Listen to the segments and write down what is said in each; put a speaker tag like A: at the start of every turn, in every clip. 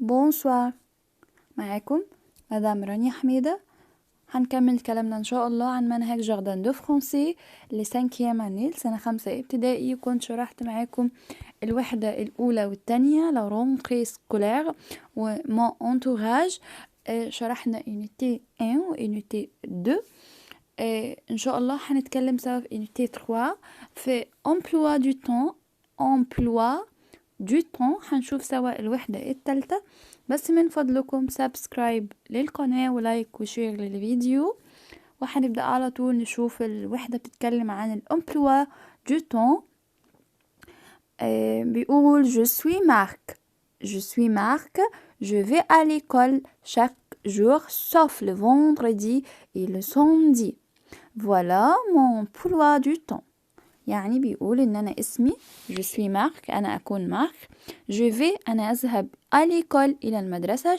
A: بونسوار. معاكم مدام رانيا حميدة. هنكمل كلامنا ان شاء الله عن منهج جاردن دو فرونسي لسانكيام انيل سنة 5 ابتدائي. كنت شرحت معاكم الوحدة الاولى والتانية لا رونتري سكولير ومون انتوراج. شرحنا unité 1 و unité 2. ان شاء الله هنتكلم سوا في unité 3 في emploi du temps. emploi du temps هنشوف سوا الوحدة الثالثة. بس من فضلكم سبسكرايب للقناة ولايك وشير للفيديو، وهنبدأ على طول نشوف الوحدة بتتكلم عن الامبلوا du temps. بيقول je suis Marc. je suis Marc, je vais à l'école chaque jour sauf le vendredi et le samedi. voilà mon emploi du temps. يعني بيقول ان انا اسمي je suis Marc، انا اكون مارك. je vais انا اذهب à l'école الى المدرسة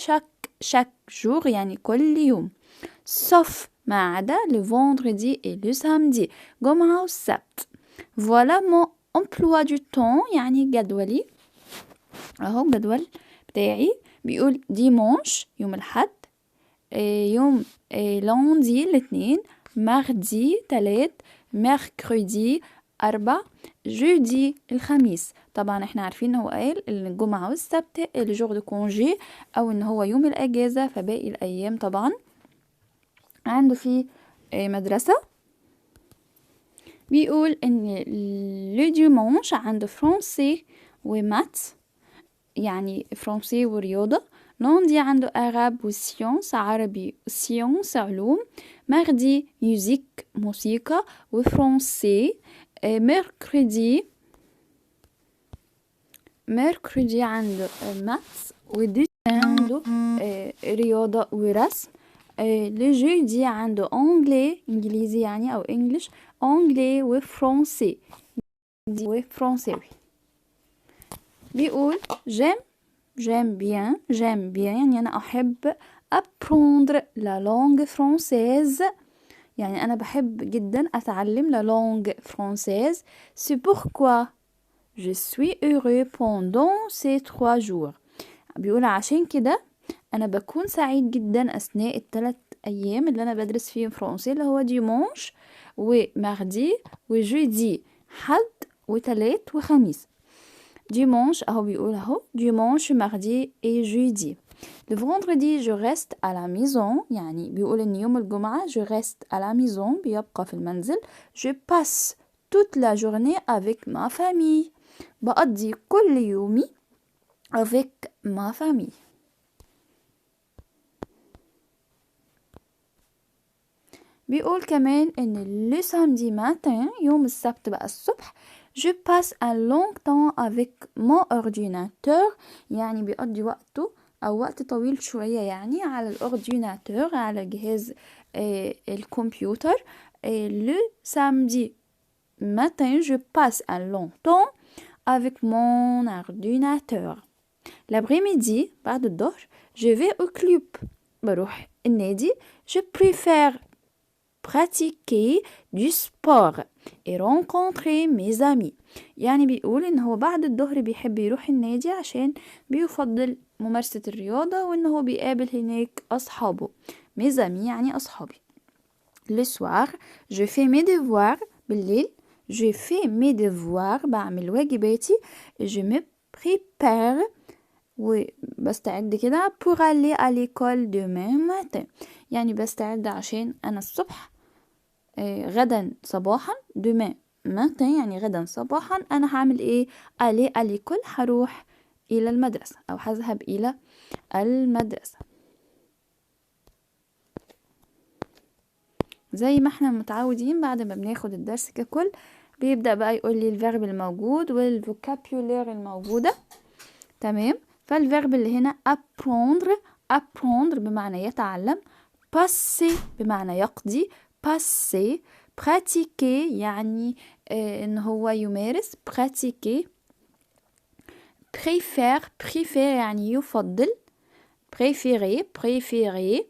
A: chaque jour يعني كل يوم، sauf ما عدا le vendredi et le samedi جمعة والسبت. voilà mon emploi du temps يعني جدولي اهو جدول بتاعي. بيقول dimanche يوم الحد، يوم lundi الاثنين، mardi تلات، mercredi أربع، جودي الخميس. طبعا احنا عارفين هو قال ان الجمعة والسبت الجور دو كونجي او ان هو يوم الاجازة، فباقي الايام طبعا عنده فيه مدرسة. بيقول ان لو ديمونش عنده فرنسي ومات يعني فرنسي ورياضة. لوندي عنده أراب وسيونس عربي وسيونس علوم. ماردي ميوزيك موسيقى وفرنسي. ميركردي عنده ماتس. ودي عنده رياضة ورسم. لجودي عنده انجلي انجليزي يعني او انجلش، انجلي وفرنسي وفرنساوي. بيقول j'aime bien يعني أنا أحب apprendre la langue française، يعني أنا بحب جدا أتعلم la langue française. c'est pourquoi je suis heureux pendant ces 3 jours. بيقول عشان كده أنا بكون سعيد جدا أثناء ال3 أيام اللي أنا بدرس فيهم فرنسي، اللي هو ديمونش وماردي وجودي حد وتلات وخميس. dimanche اهو بيقول اهو dimanche mardi et jeudi. le vendredi je reste à la maison، يعني بيقول ان يوم الجمعة je reste à la maison بيبقى في المنزل. je passe toute la journée avec ma famille، بقضي كل يومي avec ma famille. بيقول كمان ان le samedi matin يوم السبت بقى الصبح je passe un long temps avec mon ordinateur، يعني بيقضي وقته أو وقت طويل شوية يعني على الأورديناتور على جهاز الكمبيوتر. le samedi matin je passe un long temps avec mon ordinateur. l'après-midi بعد الظهر je vais au club، بروح النادي. je préfère pratiquer du sport et rencontrer mes amis، يعني بيقول ان هو بعد الظهر بيحب يروح النادي عشان بيفضل ممارسة الرياضة وان هو بيقابل هناك اصحابه. mes amis يعني اصحابي. le soir je fais mes devoirs، بالليل je fais mes devoirs بعمل واجباتي. je me prépare وبستعد كده pour aller à l'école demain matin، يعني بستعد عشان انا الصبح غدا صباحا demain matin يعني غدا صباحا انا هعمل ايه aller à l'école، هروح الى المدرسة او هذهب الى المدرسة. زي ما احنا متعودين بعد ما بناخد الدرس ككل بيبدأ بقى يقول لي الفيرب الموجود والفوكابيولير الموجودة. تمام. فالفيرب اللي هنا apprendre بمعنى يتعلم، passer بمعنى يقضي passer، pratiquer يعني ان هو يمارس pratiquer، préfère يعني يفضل préférer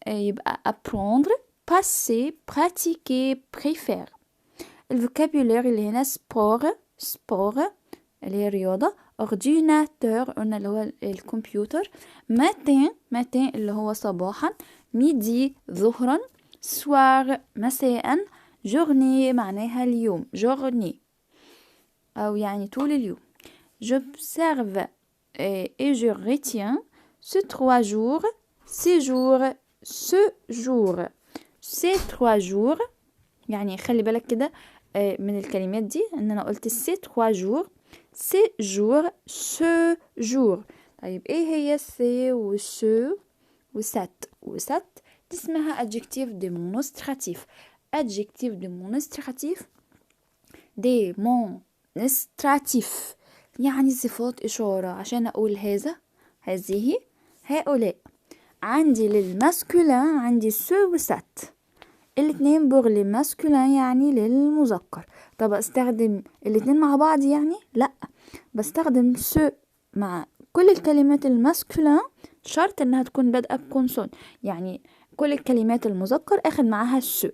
A: يبقى apprendre passer pratiquer préfère. الفوكابيولير اللي هنا sport اللي هي رياضة، ordinateur قلنا اللي هو الكمبيوتر، matin اللي هو صباحا، midi ظهرا، soir مساء، journée معناها اليوم journée أو يعني طول اليوم. J'observe et je retiens ces 3 jours, ce jour. Ces 3 jours يعني خلي بالك كده من الكلمات دي ان انا قلت ces 3 jours، ces jours، ce jour. طيب ايه هي ces و ce و cette و cette؟ دي اسمها adjectif démonstratif. adjectif démonstratif démonstratif يعني صفات إشارة. عشان أقول هذا، هذه، هؤلاء. عندي للماسكولين عندي سو و سات، الاتنين بوغ لي ماسكولين يعني للمذكر. طب استخدم الاتنين مع بعض يعني؟ لا، بستخدم سو مع كل الكلمات الماسكولين، شرط انها تكون بادئة بكونسون. يعني كل الكلمات المذكر اخد معاها سو،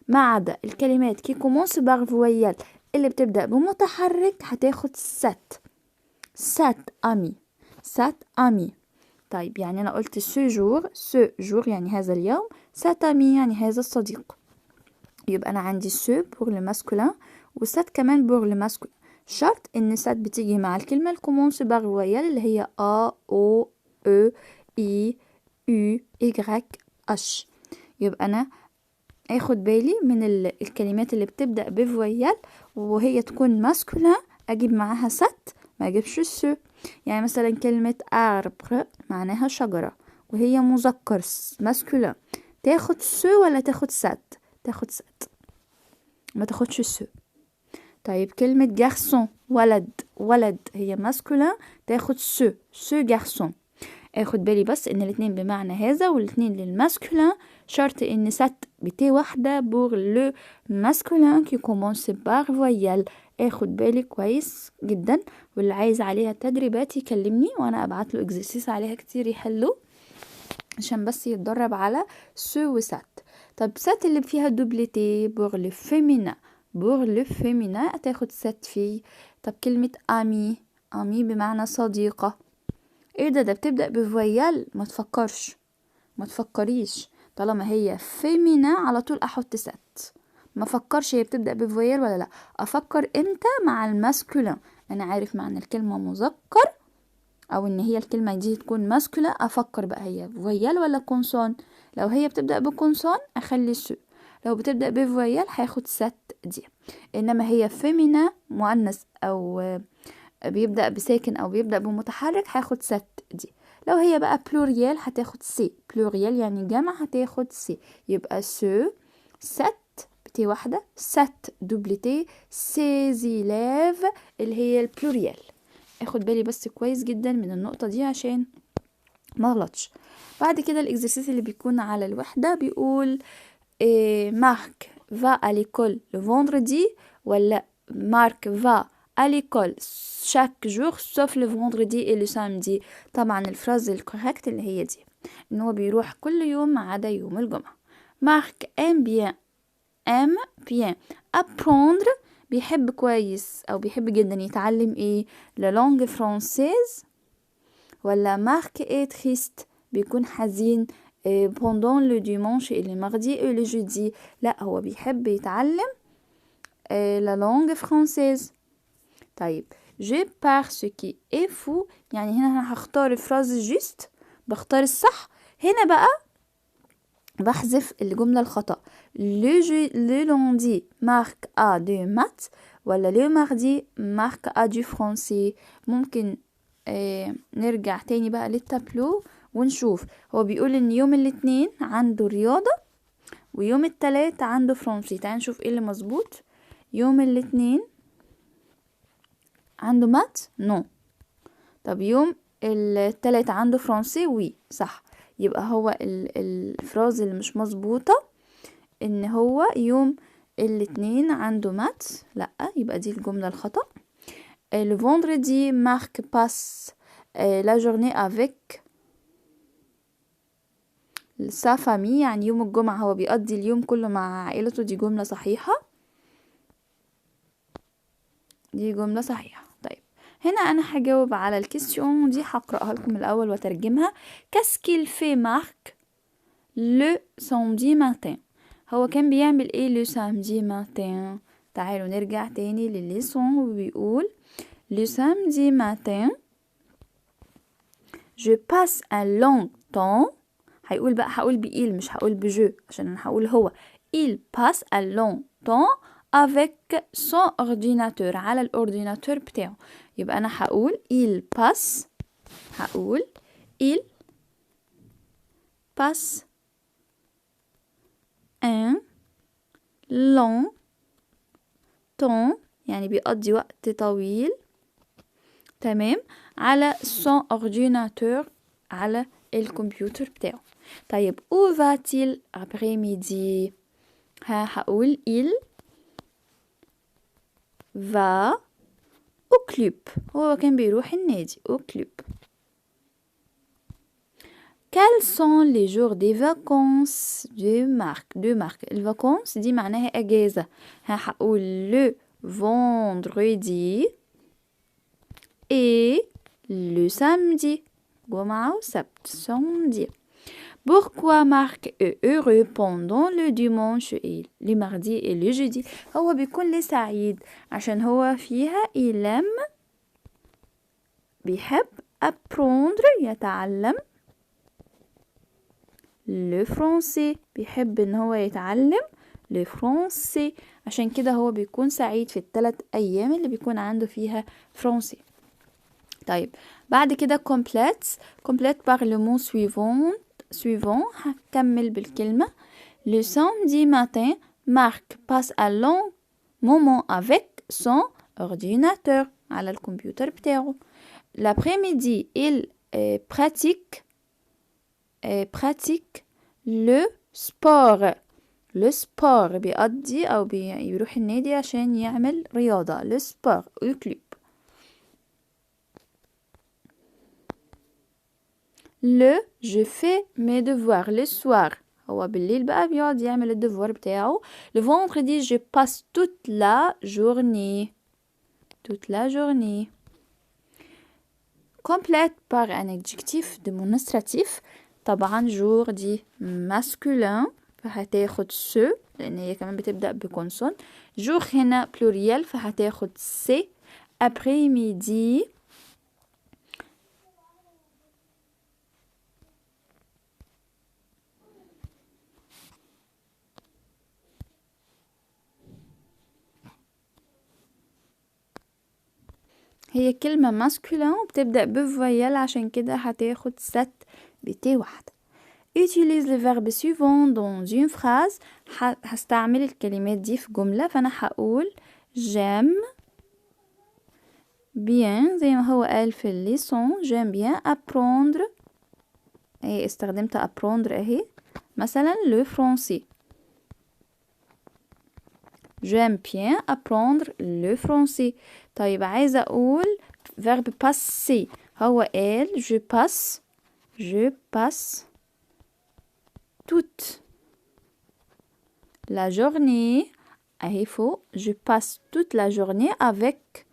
A: ما عدا الكلمات كي كومونس باغ فويال اللي بتبدأ بمتحرك هتاخد سات. سات امي، سات امي. طيب يعني انا قلت سو جور يعني هذا اليوم، سات امي يعني هذا الصديق. يبقى انا عندي سو بور لو ماسكولين وسات كمان بور لو ماسكولين. شرط ان سات بتيجي مع الكلمه الكومونس باغ فويال اللي هي ا او او اي يو ايغريك اش. يبقى انا اخد بالي من الكلمات اللي بتبدأ بفويال وهي تكون ماسكولين اجيب معاها سات، ما اجيبش سو. يعني مثلا كلمة arbre معناها شجرة وهي مذكر ماسكولين، تاخد سو ولا تاخد سات؟ تاخد سات، ما تاخدش سو. طيب كلمة جارسون ولد هي ماسكولين، تاخد سو جارسون. اخد بالي بس ان الاتنين بمعنى هذا والاتنين للماسكولين، شرط ان سات بتي واحدة بور لو ماسكولين كي كومونس باغ فويال. اخد بالي كويس جدا، واللي عايز عليها تدريبات يكلمني وانا ابعت له اكزرسيس عليها كتير يحلو عشان بس يتدرب على سو وسات. طب سات اللي فيها دوبليتي بور لو فيمينا، بور لو فيمينا تاخد سات في. طب كلمة امي بمعنى صديقة، ايه ده بتبدأ بفويال، ما تفكريش طالما هي فيمينا على طول احط سات، ما فكرش هي بتبدأ بفويال ولا لا. افكر امتى؟ مع الماسكولين، انا عارف معنى الكلمة مذكر او ان هي الكلمة دي تكون ماسكولين، افكر بقى هي فويال ولا كونسون. لو هي بتبدأ بكونسون اخلي سو، لو بتبدأ بفويال هياخد سات دي. انما هي فيمينا مؤنث او بيبدأ بساكن او بيبدأ بمتحرك هاخد سات دي. لو هي بقى بلوريال هتاخد سي، بلوريال يعني جمع هتاخد سي. يبقى سو سات بتي واحدة، سات دوبلتي، سيزيلاف اللي هي البلوريال. اخد بالي بس كويس جدا من النقطة دي عشان ما غلطش. بعد كده الاكزرسيس اللي بيكون على الوحدة بيقول مارك va à l'école le vendredi ولا مارك va à l'école chaque jour sauf le vendredi et le samedi. طبعا الفراز الكوريكت اللي هي دي ان هو بيروح كل يوم ما عدا يوم الجمعة. مارك aime bien apprendre بيحب كويس او بيحب جدا يتعلم ايه؟ la langue française. ولا مارك est triste بيكون حزين pendant le dimanche et le mardi et le jeudi. لا هو بيحب يتعلم la langue française. طيب je pars ce qui est fou يعني هنا أنا هختار الفراز جيست، بختار الصح. هنا بقى بحذف الجملة الخطأ. le lundi Marc a de maths ولا le mardi Marc a du français. ممكن نرجع تاني بقى للتابلو ونشوف. هو بيقول ان يوم الاثنين عنده رياضة ويوم الثلاث عنده فرنسي. تعال نشوف ايه اللي مظبوط. يوم الاثنين عنده مات نو. طب يوم الثلاث عنده فرنسي وي صح. يبقى هو الفراز اللي مش مظبوطة ان هو يوم الاثنين عنده مات، لا يبقى دي الجملة الخطأ. le vendredi Marc passe la journée avec sa famille يعني يوم الجمعة هو بيقضي اليوم كله مع عائلته. دي جملة صحيحة، دي جملة صحيحة. طيب هنا أنا هجاوب على الكيستيون دي، هقرأها لكم الأول وترجمها. Qu'est-ce qu'il fait Marc le samedi matin؟ هو كان بيعمل ايه le samedi matin؟ تعالوا نرجع تاني للليسون، وبيقول le samedi matin je passe un long temps. هيقول بقى، هقول بإيل مش هقول بجو عشان أنا هقول هو. il passe un long temps avec son ordinateur، على الأورديناتور بتاعه. يبقى أنا هقول il passe، هقول il passe un long temps، يعني بيقضي وقت طويل، تمام، على son ordinateur، على الكمبيوتر بتاعه. طيب où va-t-il après-midi؟ هقول il va au club، هو كان بيروح النادي au club. Quels sont les jours des vacances de Marc؟ الفاكونس دي معناها أجازة. هقول le vendredi et le samedi، جمعة وسبت samedi. Pourquoi Marc est heureux pendant le dimanche et le mardi et le jeudi؟ هو بيكون سعيد عشان هو فيها بيحب apprendre، يتعلم le français، بيحب ان هو يتعلم le français، عشان كده هو بيكون سعيد في ال3 أيام اللي بيكون عنده فيها فرنسي. طيب بعد كده complète par le mot suivant. هكمل بالكلمة le samedi matin Marc passe un long moment avec son ordinateur، على الكمبيوتر بتاعه. l'après-midi il pratique le sport. بيقضي أو بيروح النادي عشان يعمل رياضة، le sport au club. je fais mes devoirs le soir، هو بالليل بقى بيقعد يعمل الدفوار بتاعه. le vendredi je passe toute la journée. complète par un adjectif démonstratif. طبعا jour دي masculin، فهتاخد ce لان هي كمان بتبدأ بكونسون. jour هنا pluriel، فهتاخد c. après midi هي كلمة ماسكولين وبتبدأ بفويل، عشان كده هتاخد ست بتي واحدة. utilise le verbe suivant dans une phrase. هستعمل الكلمات دي في جملة، فأنا هقول j'aime bien زي ما هو قال في الليسون j'aime bien apprendre. اهي استخدمت apprendre اهي، مثلا le français. j'aime bien apprendre le français. طيب عايزة أقول verbe passer، هو قال je passe toute la journée، أهي فوق je passe toute la journée avec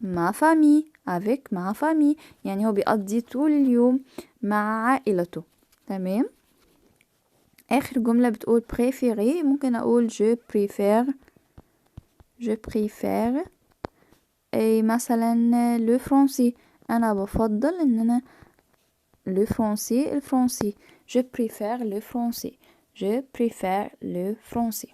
A: ma famille، يعني هو بيقضي طول اليوم مع عائلته، تمام. آخر جملة بتقول préférer، ممكن أقول je préfère أي مثلا le français، أنا بفضل إن أنا الفرنسي je préfère le français.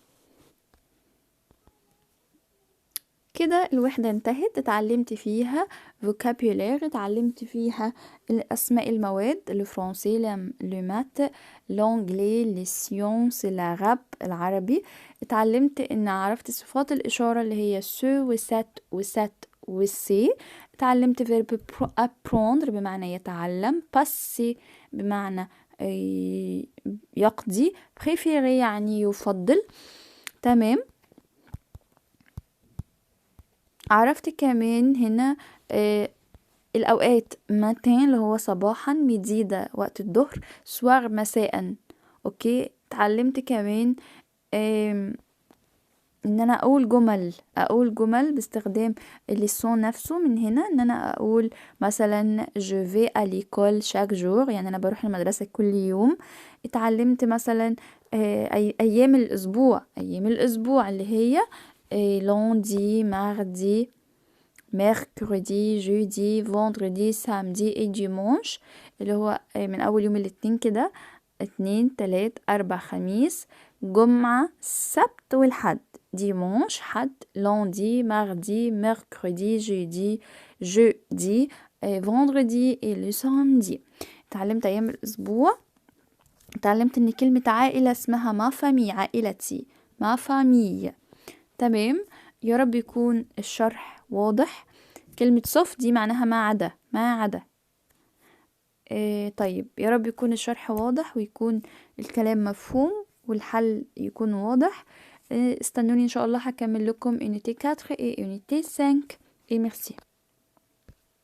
A: كده الوحدة انتهت. اتعلمت فيها vocabulaire، اتعلمت فيها أسماء المواد، الفرنسي، le math، l'anglais، les sciences، العربي. اتعلمت ان عرفت صفات الإشارة اللي هي ce وsat وسي. اتعلمت verb apprendre بمعنى يتعلم، passer بمعنى يقضي، préférer يعني يفضل، تمام. عرفت كمان هنا الأوقات ماتين اللي هو صباحا، ميدي ده وقت الظهر، سوار مساء. اوكي اتعلمت كمان ان انا اقول جمل باستخدام اللسان نفسه. من هنا ان انا اقول مثلا je vais à l'école chaque jour، يعني انا بروح المدرسة كل يوم. اتعلمت مثلا ايام الاسبوع اللي هي lundi mardi mercredi jeudi vendredi samedi et dimanche، اللي هو من اول يوم الاثنين كده، اتنين تلات اربع خميس جمعة سبت والحد، dimanche حد lundi mardi mercredi jeudi vendredi et le samedi. اتعلمت ايام الاسبوع. اتعلمت ان كلمة عائلة اسمها ما فامي، عائلتي ما فامي. تمام. يا رب يكون الشرح واضح. كلمة صف دي معناها ما عدا. طيب يا رب يكون الشرح واضح ويكون الكلام مفهوم والحل يكون واضح. استنوني ان شاء الله هكمل لكم unité 4 et unité 5 et merci.